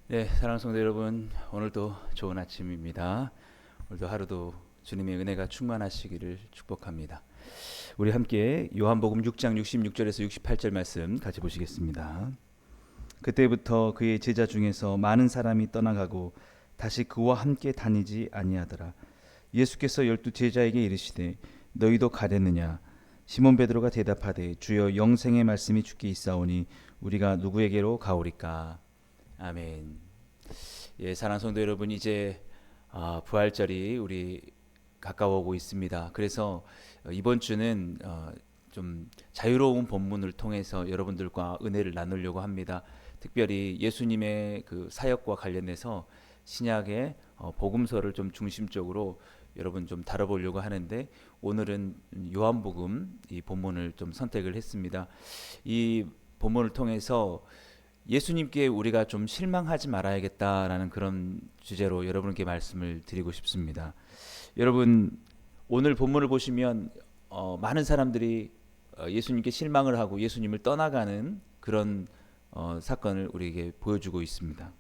네, 사랑하는 성도 여러분, 오늘도 좋은 아침입니다. 오늘도 하루도 주님의 은혜가 충만하시기를 축복합니다. 우리 함께 요한복음 6장 66절에서 68절 말씀 같이 보시겠습니다. 그때부터 그의 제자 중에서 많은 사람이 떠나가고 다시 그와 함께 다니지 아니하더라. 예수께서 열두 제자에게 이르시되 너희도 가려느냐? 시몬 베드로가 대답하되 주여 영생의 말씀이 주께 있사오니 우리가 누구에게로 가오리까? 아멘. 예, 사랑하는 성도 여러분, 이제 부활절이 우리 가까워오고 있습니다. 그래서 이번 주는 좀 자유로운 본문을 통해서 여러분들과 은혜를 나누려고 합니다. 특별히 예수님의 그 사역과 관련해서 신약의 복음서를 좀 중심적으로 여러분 좀 다뤄보려고 하는데, 오늘은 요한복음 이 본문을 좀 선택을 했습니다. 이 본문을 통해서 예수님께 우리가 좀 실망하지 말아야겠다라는 그런 주제로 여러분께 말씀을 드리고 싶습니다. 여러분, 오늘 본문을 보시면 많은 사람들이 예수님께 실망을 하고 예수님을 떠나가는 그런 사건을 우리에게 보여주고 있습니다.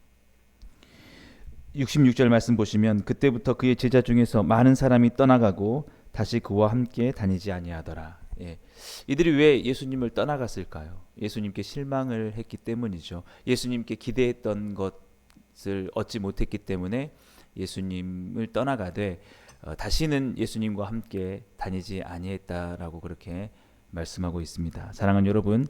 66절 말씀 보시면 그때부터 그의 제자 중에서 많은 사람이 떠나가고 다시 그와 함께 다니지 아니하더라. 예. 이들이 왜 예수님을 떠나갔을까요? 예수님께 실망을 했기 때문이죠. 예수님께 기대했던 것을 얻지 못했기 때문에 예수님을 떠나가되 다시는 예수님과 함께 다니지 아니했다라고 그렇게 말씀하고 있습니다. 사랑하는 여러분,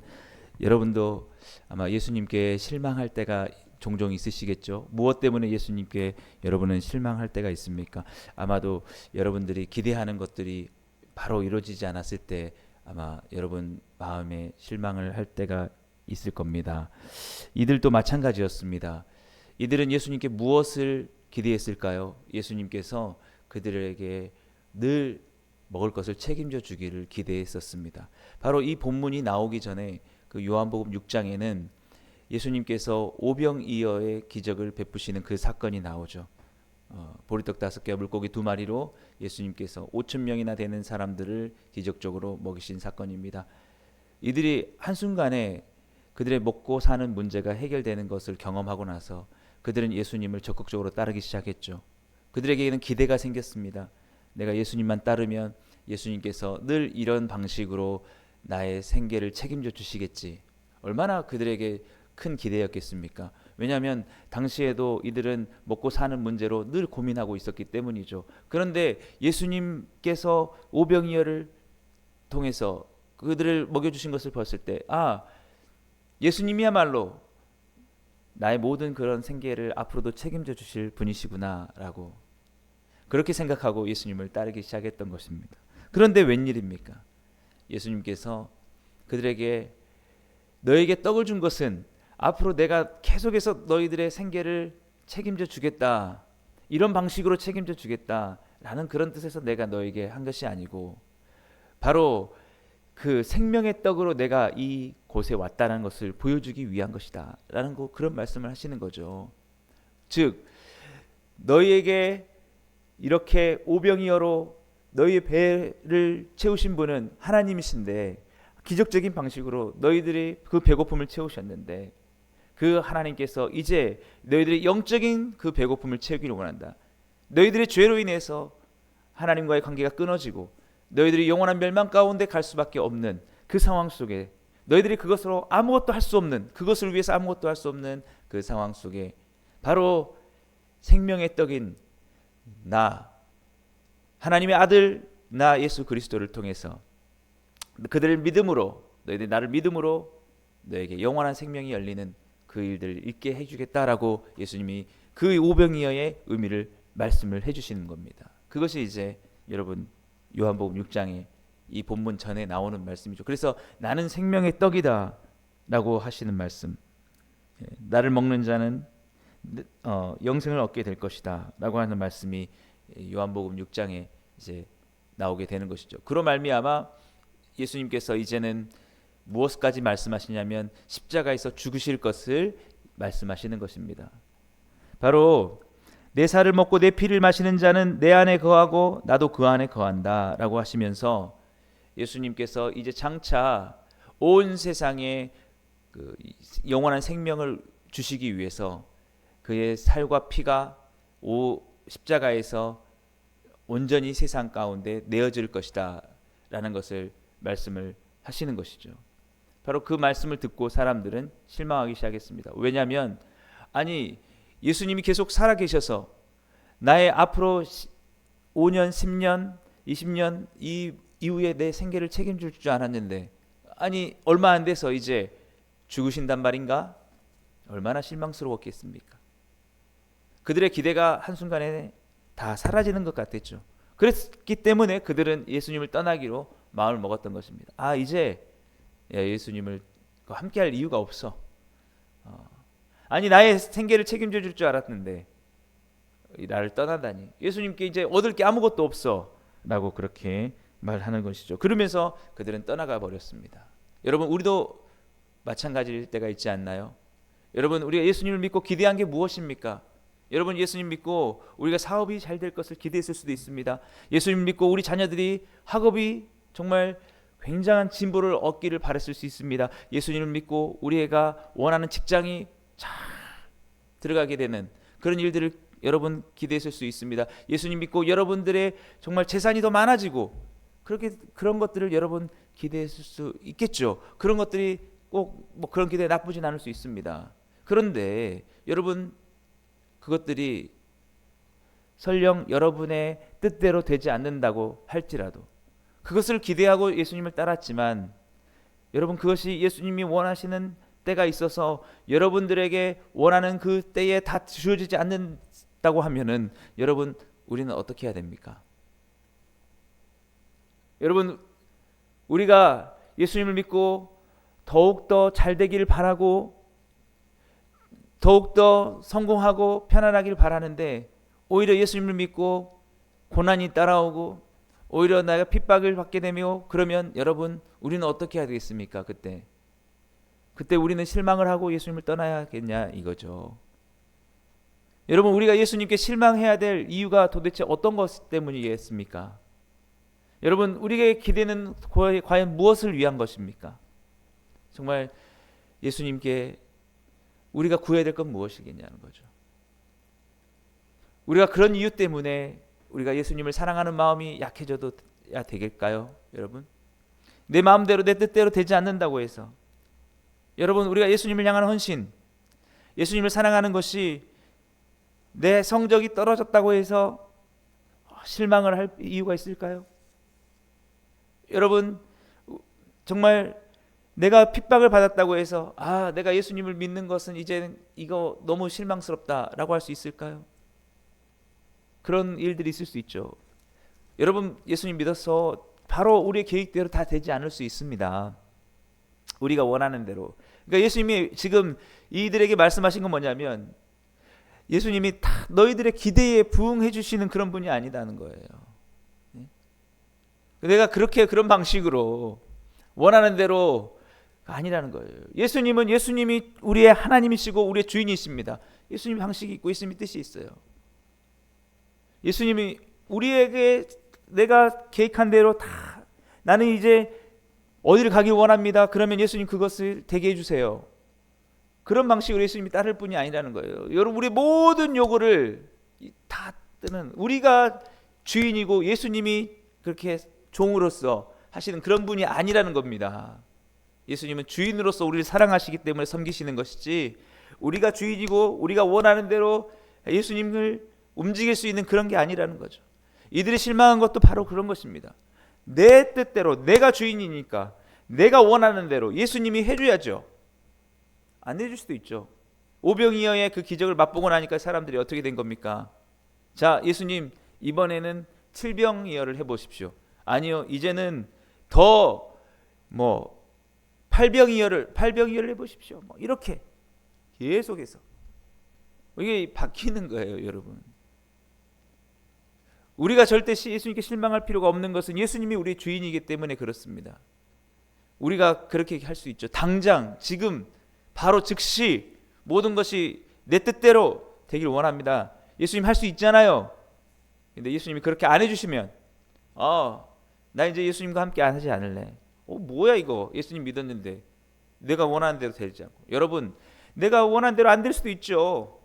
여러분도 아마 예수님께 실망할 때가 종종 있으시겠죠. 무엇 때문에 예수님께 여러분은 실망할 때가 있습니까? 아마도 여러분들이 기대하는 것들이 바로 이루어지지 않았을 때 아마 여러분 마음에 실망을 할 때가 있을 겁니다. 이들도 마찬가지였습니다. 이들은 예수님께 무엇을 기대했을까요? 예수님께서 그들에게 늘 먹을 것을 책임져 주기를 기대했었습니다. 바로 이 본문이 나오기 전에 그 요한복음 6장에는 예수님께서 오병이어의 기적을 베푸시는 그 사건이 나오죠. 보리떡 5개와 물고기 2마리로 예수님께서 5천 명이나 되는 사람들을 기적적으로 먹이신 사건입니다. 이들이 한순간에 그들의 먹고 사는 문제가 해결되는 것을 경험하고 나서 그들은 예수님을 적극적으로 따르기 시작했죠. 그들에게는 기대가 생겼습니다. 내가 예수님만 따르면 예수님께서 늘 이런 방식으로 나의 생계를 책임져 주시겠지. 얼마나 그들에게 큰 기대였겠습니까? 왜냐하면 당시에도 이들은 먹고 사는 문제로 늘 고민하고 있었기 때문이죠. 그런데 예수님께서 오병이어를 통해서 그들을 먹여주신 것을 봤을 때, 예수님이야말로 나의 모든 그런 생계를 앞으로도 책임져 주실 분이시구나라고 그렇게 생각하고 예수님을 따르기 시작했던 것입니다. 그런데 웬일입니까? 예수님께서 그들에게 너에게 떡을 준 것은 앞으로 내가 계속해서 너희들의 생계를 책임져 주겠다, 이런 방식으로 책임져 주겠다라는 그런 뜻에서 내가 너에게 한 것이 아니고 바로 그 생명의 떡으로 내가 이 곳에 왔다는 것을 보여주기 위한 것이다 라는 그런 말씀을 하시는 거죠. 즉 너희에게 이렇게 오병이어로 너희의 배를 채우신 분은 하나님이신데, 기적적인 방식으로 너희들이 그 배고픔을 채우셨는데 그 하나님께서 이제 너희들의 영적인 그 배고픔을 채우기를 원한다. 너희들의 죄로 인해서 하나님과의 관계가 끊어지고 너희들이 영원한 멸망 가운데 갈 수밖에 없는 그 상황 속에, 너희들이 그것으로 아무것도 할 수 없는, 그것을 위해서 아무것도 할 수 없는 그 상황 속에 바로 생명의 떡인 나, 하나님의 아들 나 예수 그리스도를 통해서 그들을 믿음으로, 너희들이 나를 믿음으로 너에게 영원한 생명이 열리는 그 일들을 있게 해주겠다라고 예수님이 그 오병이어의 의미를 말씀을 해주시는 겁니다. 그것이 이제 여러분 요한복음 6장에 이 본문 전에 나오는 말씀이죠. 그래서 나는 생명의 떡이다 라고 하시는 말씀, 나를 먹는 자는 영생을 얻게 될 것이다 라고 하는 말씀이 요한복음 6장에 이제 나오게 되는 것이죠. 그로 말미암아 예수님께서 이제는 무엇까지 말씀하시냐면 십자가에서 죽으실 것을 말씀하시는 것입니다. 바로 내 살을 먹고 내 피를 마시는 자는 내 안에 거하고 나도 그 안에 거한다 라고 하시면서 예수님께서 이제 장차 온 세상에 그 영원한 생명을 주시기 위해서 그의 살과 피가 십자가에서 온전히 세상 가운데 내어질 것이다 라는 것을 말씀을 하시는 것이죠. 바로 그 말씀을 듣고 사람들은 실망하기 시작했습니다. 왜냐하면 아니 예수님이 계속 살아계셔서 나의 앞으로 5년, 10년, 20년 이후에 내 생계를 책임질 줄 알았는데 아니 얼마 안 돼서 이제 죽으신단 말인가? 얼마나 실망스러웠겠습니까? 그들의 기대가 한순간에 다 사라지는 것 같았죠. 그랬기 때문에 그들은 예수님을 떠나기로 마음을 먹었던 것입니다. 아 이제 예수님을 함께할 이유가 없어. 아니 나의 생계를 책임져 줄 줄 알았는데 나를 떠나다니 예수님께 이제 얻을 게 아무것도 없어 라고 그렇게 말하는 것이죠. 그러면서 그들은 떠나가 버렸습니다. 여러분 우리도 마찬가지일 때가 있지 않나요? 여러분 우리가 예수님을 믿고 기대한 게 무엇입니까? 여러분 예수님 믿고 우리가 사업이 잘 될 것을 기대했을 수도 있습니다. 예수님 믿고 우리 자녀들이 학업이 정말 굉장한 진보를 얻기를 바랐을 수 있습니다. 예수님을 믿고 우리 애가 원하는 직장이 잘 들어가게 되는 그런 일들을 여러분 기대했을 수 있습니다. 예수님 믿고 여러분들의 정말 재산이 더 많아지고 그런 것들을 여러분 기대했을 수 있겠죠. 그런 것들이 꼭 뭐 그런 기대 나쁘진 않을 수 있습니다. 그런데 여러분 그것들이 설령 여러분의 뜻대로 되지 않는다고 할지라도 그것을 기대하고 예수님을 따랐지만 여러분 그것이 예수님이 원하시는 때가 있어서 여러분들에게 원하는 그 때에 다 주어지지 않는다고 하면은 여러분 우리는 어떻게 해야 됩니까? 여러분 우리가 예수님을 믿고 더욱더 잘 되기를 바라고 더욱더 성공하고 편안하기를 바라는데 오히려 예수님을 믿고 고난이 따라오고 오히려 내가 핍박을 받게 되며 그러면 여러분 우리는 어떻게 해야 되겠습니까? 그때 우리는 실망을 하고 예수님을 떠나야겠냐 이거죠. 여러분 우리가 예수님께 실망해야 될 이유가 도대체 어떤 것 때문이겠습니까? 여러분 우리의 기대는 과연 무엇을 위한 것입니까? 정말 예수님께 우리가 구해야 될 건 무엇이겠냐는 거죠. 우리가 그런 이유 때문에 우리가 예수님을 사랑하는 마음이 약해져도 되겠까요? 여러분 내 마음대로 내 뜻대로 되지 않는다고 해서 여러분 우리가 예수님을 향한 헌신 예수님을 사랑하는 것이 내 성적이 떨어졌다고 해서 실망을 할 이유가 있을까요? 여러분 정말 내가 핍박을 받았다고 해서 내가 예수님을 믿는 것은 이제는 이거 너무 실망스럽다라고 할 수 있을까요? 그런 일들이 있을 수 있죠. 여러분 예수님 믿어서 바로 우리의 계획대로 다 되지 않을 수 있습니다. 우리가 원하는 대로. 그러니까 예수님이 지금 이들에게 말씀하신 건 뭐냐면 예수님이 다 너희들의 기대에 부응해 주시는 그런 분이 아니다는 거예요. 내가 그런 방식으로 원하는 대로 아니라는 거예요. 예수님이 우리의 하나님이시고 우리의 주인이십니다. 예수님 방식이 있고 예수님의 뜻이 있어요. 예수님이 우리에게 내가 계획한 대로 다 나는 이제 어디를 가길 원합니다. 그러면 예수님 그것을 되게 해주세요. 그런 방식으로 예수님이 따를 뿐이 아니라는 거예요. 여러분 우리 모든 요구를 다 뜨는 우리가 주인이고 예수님이 그렇게 종으로서 하시는 그런 분이 아니라는 겁니다. 예수님은 주인으로서 우리를 사랑하시기 때문에 섬기시는 것이지 우리가 주인이고 우리가 원하는 대로 예수님을 움직일 수 있는 그런 게 아니라는 거죠. 이들이 실망한 것도 바로 그런 것입니다. 내 뜻대로 내가 주인이니까 내가 원하는 대로 예수님이 해줘야죠. 안 해줄 수도 있죠. 오병이어의 그 기적을 맛보고 나니까 사람들이 어떻게 된 겁니까? 자 예수님 이번에는 칠병이어를 해보십시오. 아니요 이제는 더 팔병이어를 해보십시오. 이렇게 계속해서 이게 바뀌는 거예요. 여러분 우리가 절대 예수님께 실망할 필요가 없는 것은 예수님이 우리의 주인이기 때문에 그렇습니다. 우리가 그렇게 할 수 있죠. 당장 지금 바로 즉시 모든 것이 내 뜻대로 되길 원합니다. 예수님 할 수 있잖아요. 근데 예수님이 그렇게 안 해주시면 나 이제 예수님과 함께 안 하지 않을래. 뭐야 이거 예수님 믿었는데 내가 원하는 대로 되지 않고. 여러분 내가 원하는 대로 안 될 수도 있죠.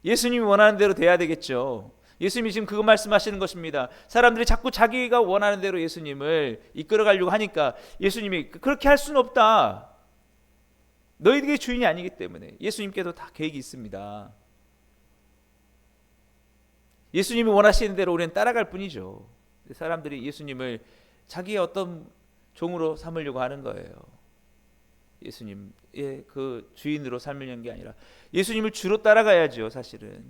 예수님이 원하는 대로 돼야 되겠죠. 예수님이 지금 그거 말씀하시는 것입니다. 사람들이 자꾸 자기가 원하는 대로 예수님을 이끌어가려고 하니까 예수님이 그렇게 할 수는 없다. 너희들의 주인이 아니기 때문에. 예수님께도 다 계획이 있습니다. 예수님이 원하시는 대로 우리는 따라갈 뿐이죠. 사람들이 예수님을 자기의 어떤 종으로 삼으려고 하는 거예요. 예수님의 그 주인으로 삼으려는 게 아니라 예수님을 주로 따라가야죠. 사실은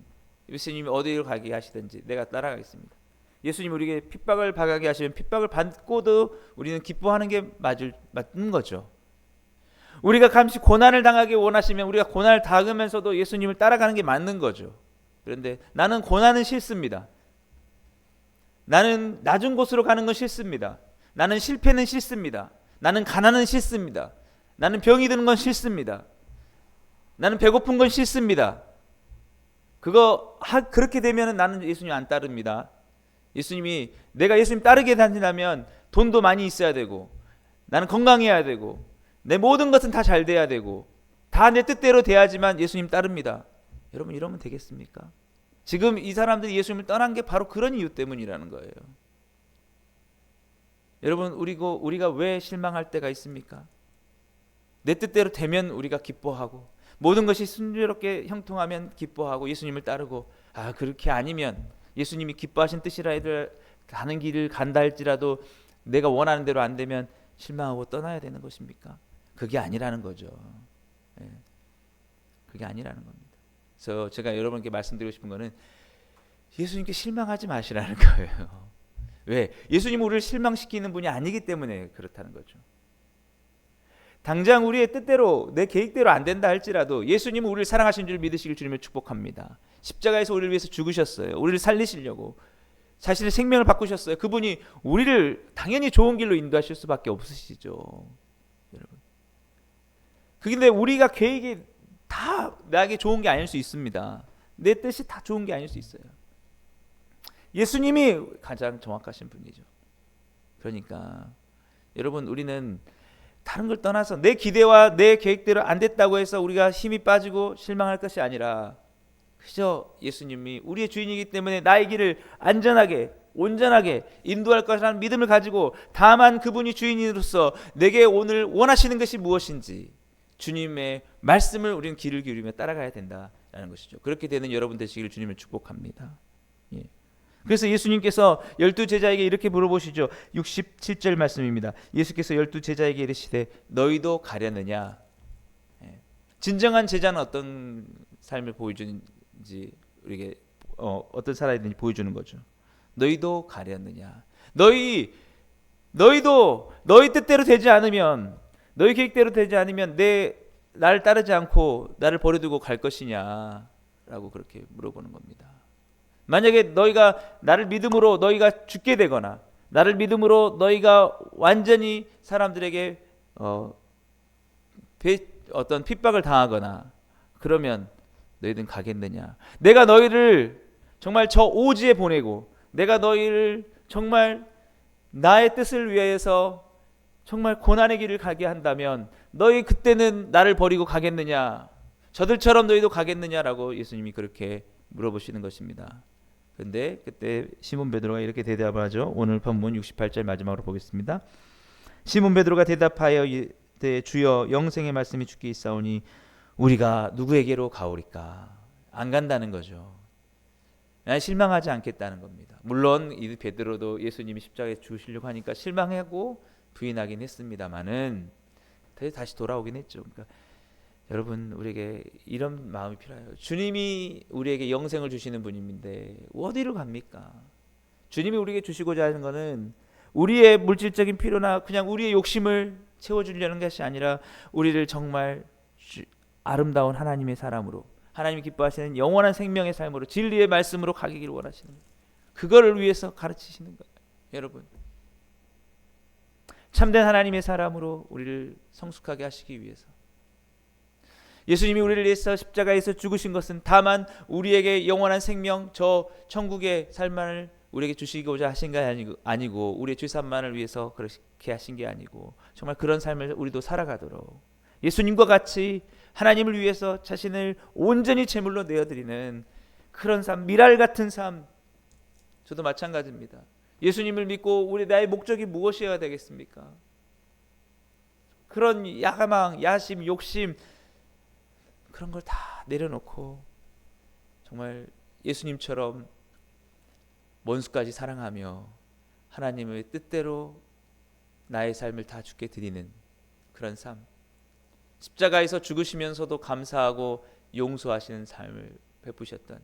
예수님이 어디로 가게 하시든지 내가 따라가겠습니다. 예수님 우리에게 핍박을 받게 하시면 핍박을 받고도 우리는 기뻐하는 게 맞는 거죠. 우리가 잠시 고난을 당하기 원하시면 우리가 고난을 당하면서도 예수님을 따라가는 게 맞는 거죠. 그런데 나는 고난은 싫습니다. 나는 낮은 곳으로 가는 건 싫습니다. 나는 실패는 싫습니다. 나는 가난은 싫습니다. 나는 병이 드는 건 싫습니다. 나는 배고픈 건 싫습니다. 그렇게 되면 나는 예수님 안 따릅니다. 예수님이 내가 예수님 따르게 다니려면 돈도 많이 있어야 되고 나는 건강해야 되고 내 모든 것은 다 잘 돼야 되고 다 내 뜻대로 돼야지만 예수님 따릅니다. 여러분 이러면 되겠습니까? 지금 이 사람들이 예수님을 떠난 게 바로 그런 이유 때문이라는 거예요. 여러분 우리가 왜 실망할 때가 있습니까? 내 뜻대로 되면 우리가 기뻐하고 모든 것이 순조롭게 형통하면 기뻐하고 예수님을 따르고 그렇게 아니면 예수님이 기뻐하신 뜻이라 가는 길을 간다 할지라도 내가 원하는 대로 안 되면 실망하고 떠나야 되는 것입니까? 그게 아니라는 거죠. 그게 아니라는 겁니다. 그래서 제가 여러분께 말씀드리고 싶은 거는 예수님께 실망하지 마시라는 거예요. 왜? 예수님은 우리를 실망시키는 분이 아니기 때문에 그렇다는 거죠. 당장 우리의 뜻대로 내 계획대로 안 된다 할지라도 예수님은 우리를 사랑하신 줄 믿으시길 주님을 축복합니다. 십자가에서 우리를 위해서 죽으셨어요. 우리를 살리시려고 자신의 생명을 바꾸셨어요. 그분이 우리를 당연히 좋은 길로 인도하실 수밖에 없으시죠. 여러분. 그런데 우리가 계획이 다 나에게 좋은 게 아닐 수 있습니다. 내 뜻이 다 좋은 게 아닐 수 있어요. 예수님이 가장 정확하신 분이죠. 그러니까 여러분 우리는 다른 걸 떠나서 내 기대와 내 계획대로 안 됐다고 해서 우리가 힘이 빠지고 실망할 것이 아니라 그저 예수님이 우리의 주인이기 때문에 나의 길을 안전하게 온전하게 인도할 것이라는 믿음을 가지고 다만 그분이 주인으로서 내게 오늘 원하시는 것이 무엇인지 주님의 말씀을 우리는 귀를 기울이며 따라가야 된다라는 것이죠. 그렇게 되는 여러분 되시기를 주님을 축복합니다. 그래서 예수님께서 12제자에게 이렇게 물어보시죠. 67절 말씀입니다. 예수께서 12제자에게 이르시되 너희도 가려느냐. 진정한 제자는 어떤 삶을 보여주는지 우리에게 어떤 사람이든지 보여주는 거죠. 너희도 가려느냐. 너희도 너희 뜻대로 되지 않으면 너희 계획대로 되지 않으면 나를 따르지 않고 나를 버려두고 갈 것이냐라고 그렇게 물어보는 겁니다. 만약에 너희가 나를 믿음으로 너희가 죽게 되거나 나를 믿음으로 너희가 완전히 사람들에게 어떤 핍박을 당하거나 그러면 너희들은 가겠느냐. 내가 너희를 정말 저 오지에 보내고 내가 너희를 정말 나의 뜻을 위해서 정말 고난의 길을 가게 한다면 너희 그때는 나를 버리고 가겠느냐. 저들처럼 너희도 가겠느냐라고 예수님이 그렇게 물어보시는 것입니다. 그런데 그때 시몬 베드로가 이렇게 대답을 하죠. 오늘 본문 68절 마지막으로 보겠습니다. 시몬 베드로가 대답하여 이르되 주여 영생의 말씀이 주께 있사오니 우리가 누구에게로 가오리까. 안 간다는 거죠. 난 실망하지 않겠다는 겁니다. 물론 이 베드로도 예수님이 십자가에 죽으시려고 하니까 실망하고 부인하긴 했습니다마는 다시 돌아오긴 했죠. 그러니까 여러분 우리에게 이런 마음이 필요해요. 주님이 우리에게 영생을 주시는 분인데 어디로 갑니까? 주님이 우리에게 주시고자 하는 것은 우리의 물질적인 필요나 그냥 우리의 욕심을 채워주려는 것이 아니라 우리를 정말 아름다운 하나님의 사람으로 하나님이 기뻐하시는 영원한 생명의 삶으로 진리의 말씀으로 가기를 원하시는 거예요. 그거를 위해서 가르치시는 거예요. 여러분 참된 하나님의 사람으로 우리를 성숙하게 하시기 위해서 예수님이 우리를 위해서 십자가에서 죽으신 것은 다만 우리에게 영원한 생명 저 천국의 삶만을 우리에게 주시고자 하신 게 아니고 우리의 죄산만을 위해서 그렇게 하신 게 아니고 정말 그런 삶을 우리도 살아가도록 예수님과 같이 하나님을 위해서 자신을 온전히 제물로 내어드리는 그런 삶, 미랄 같은 삶. 저도 마찬가지입니다. 예수님을 믿고 우리 나의 목적이 무엇이어야 되겠습니까? 그런 야망, 야심, 욕심 그런 걸 다 내려놓고 정말 예수님처럼 원수까지 사랑하며 하나님의 뜻대로 나의 삶을 다 주께 드리는 그런 삶. 십자가에서 죽으시면서도 감사하고 용서하시는 삶을 베푸셨던,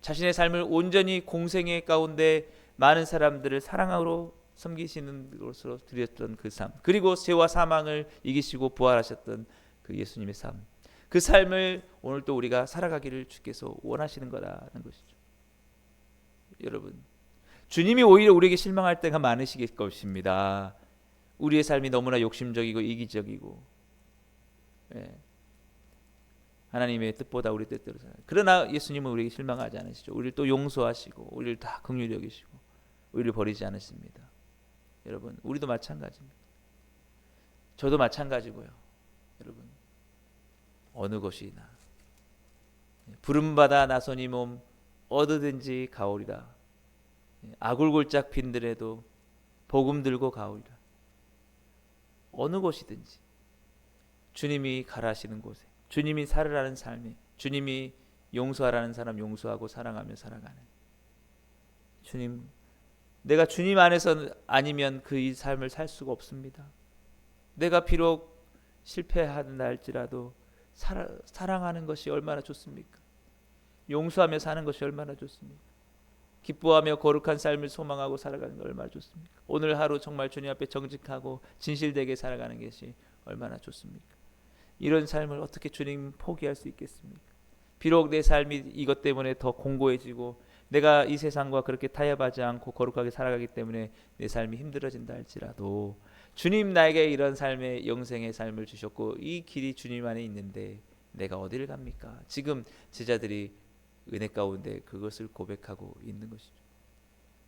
자신의 삶을 온전히 공생애 가운데 많은 사람들을 사랑으로 섬기시는 것으로 드렸던 그 삶, 그리고 죄와 사망을 이기시고 부활하셨던 그 예수님의 삶, 그 삶을 오늘 또 우리가 살아가기를 주께서 원하시는 거라는 것이죠. 여러분, 주님이 오히려 우리에게 실망할 때가 많으실 것입니다. 우리의 삶이 너무나 욕심적이고 이기적이고, 하나님의 뜻보다 우리 뜻대로 살아요. 그러나 예수님은 우리에게 실망하지 않으시죠. 우리를 또 용서하시고 우리를 다 긍휼히 여기시고 우리를 버리지 않으십니다. 여러분, 우리도 마찬가지입니다. 저도 마찬가지고요. 여러분, 어느 것이나 부름받아 나서니 몸 어디든지 가오리라. 아굴골짝 빈들에도 복음 들고 가오리라. 어느 곳이든지 주님이 가라하시는 곳에, 주님이 살으라는 삶에, 주님이 용서하라는 사람 용서하고 사랑하며 살아가는 주님, 내가 주님 안에서 아니면 그 이 삶을 살 수가 없습니다. 내가 비록 실패한다 할지라도 사랑하는 것이 얼마나 좋습니까? 용서하며 사는 것이 얼마나 좋습니까? 기뻐하며 거룩한 삶을 소망하고 살아가는 게 얼마나 좋습니까? 오늘 하루 정말 주님 앞에 정직하고 진실되게 살아가는 것이 얼마나 좋습니까? 이런 삶을 어떻게 주님 포기할 수 있겠습니까? 비록 내 삶이 이것 때문에 더 공고해지고 내가 이 세상과 그렇게 타협하지 않고 거룩하게 살아가기 때문에 내 삶이 힘들어진다 할지라도 주님 나에게 이런 삶의 영생의 삶을 주셨고 이 길이 주님 안에 있는데 내가 어디를 갑니까? 지금 제자들이 은혜 가운데 그것을 고백하고 있는 것이죠.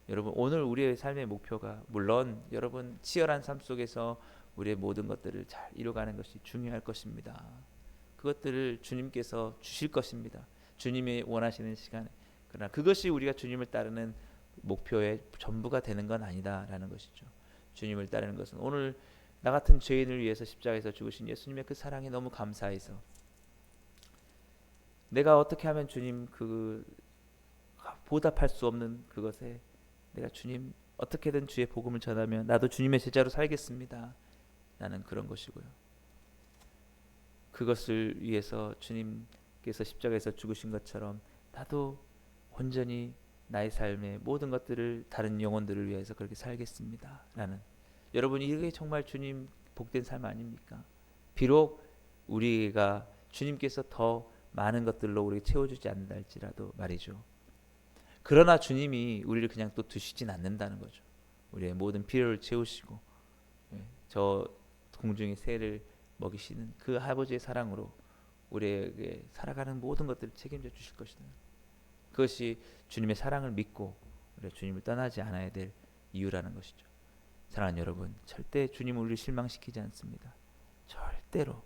여러분, 오늘 우리의 삶의 목표가 물론 여러분 치열한 삶 속에서 우리의 모든 것들을 잘 이뤄가는 것이 중요할 것입니다. 그것들을 주님께서 주실 것입니다. 주님이 원하시는 시간에. 그러나 그것이 우리가 주님을 따르는 목표의 전부가 되는 건 아니다라는 것이죠. 주님을 따르는 것은 오늘 나 같은 죄인을 위해서 십자가에서 죽으신 예수님의 그 사랑에 너무 감사해서 내가 어떻게 하면 주님 그 보답할 수 없는 그것에 내가 주님 어떻게든 주의 복음을 전하면 나도 주님의 제자로 살겠습니다. 나는 그런 것이고요. 그것을 위해서 주님께서 십자가에서 죽으신 것처럼 나도 온전히 나의 삶의 모든 것들을 다른 영혼들을 위해서 그렇게 살겠습니다. 라는, 여러분, 이게 정말 주님 복된 삶 아닙니까? 비록 우리가 주님께서 더 많은 것들로 우리를 채워주지 않는다 할지라도 말이죠. 그러나 주님이 우리를 그냥 또 두시진 않는다는 거죠. 우리의 모든 필요를 채우시고 저 공중의 새를 먹이시는 그 아버지의 사랑으로 우리에게 살아가는 모든 것들을 책임져 주실 것이다. 그것이 주님의 사랑을 믿고 우리가 주님을 떠나지 않아야 될 이유라는 것이죠. 사랑하는 여러분, 절대 주님은 우리를 실망시키지 않습니다. 절대로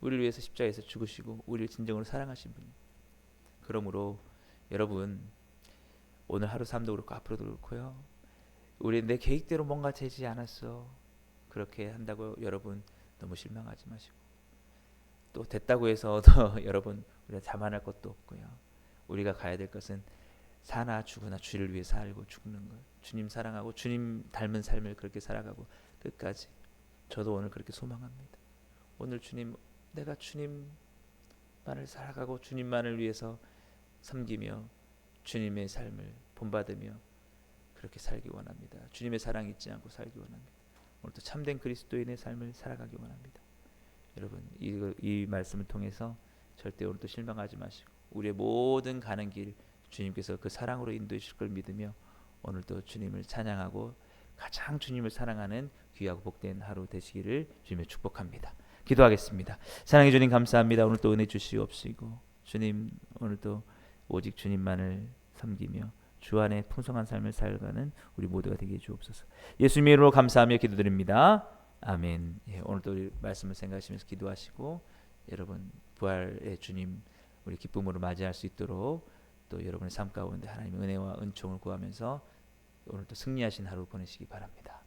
우리를 위해서 십자가에서 죽으시고 우리를 진정으로 사랑하신 분이. 그러므로 여러분, 오늘 하루 삶도 그렇고 앞으로도 그렇고요. 우리 내 계획대로 뭔가 되지 않았어. 그렇게 한다고 여러분 너무 실망하지 마시고, 또 됐다고 해서 여러분 우리가 자만할 것도 없고요. 우리가 가야 될 것은 사나 죽으나 주를 위해 살고 죽는 것, 주님 사랑하고 주님 닮은 삶을 그렇게 살아가고 끝까지. 저도 오늘 그렇게 소망합니다. 오늘 주님, 내가 주님만을 살아가고 주님만을 위해서 섬기며 주님의 삶을 본받으며 그렇게 살기 원합니다. 주님의 사랑 잊지 않고 살기 원합니다. 오늘도 참된 그리스도인의 삶을 살아가기 원합니다. 여러분, 이 말씀을 통해서 절대 오늘도 실망하지 마시고 우리의 모든 가는 길 주님께서 그 사랑으로 인도해 주실 걸 믿으며 오늘도 주님을 찬양하고 가장 주님을 사랑하는 귀하고 복된 하루 되시기를 주님의 축복합니다. 기도하겠습니다. 사랑해 주님 감사합니다. 오늘 또 은혜 주시옵시고 주님, 오늘도 오직 주님만을 섬기며 주 안에 풍성한 삶을 살아가는 우리 모두가 되게 주옵소서. 예수님의 이름으로 감사하며 기도드립니다. 아멘. 오늘도 우리 말씀을 생각하시면서 기도하시고 여러분 부활의 주님 우리 기쁨으로 맞이할 수 있도록 또 여러분의 삶 가운데 하나님의 은혜와 은총을 구하면서 오늘도 승리하신 하루 보내시기 바랍니다.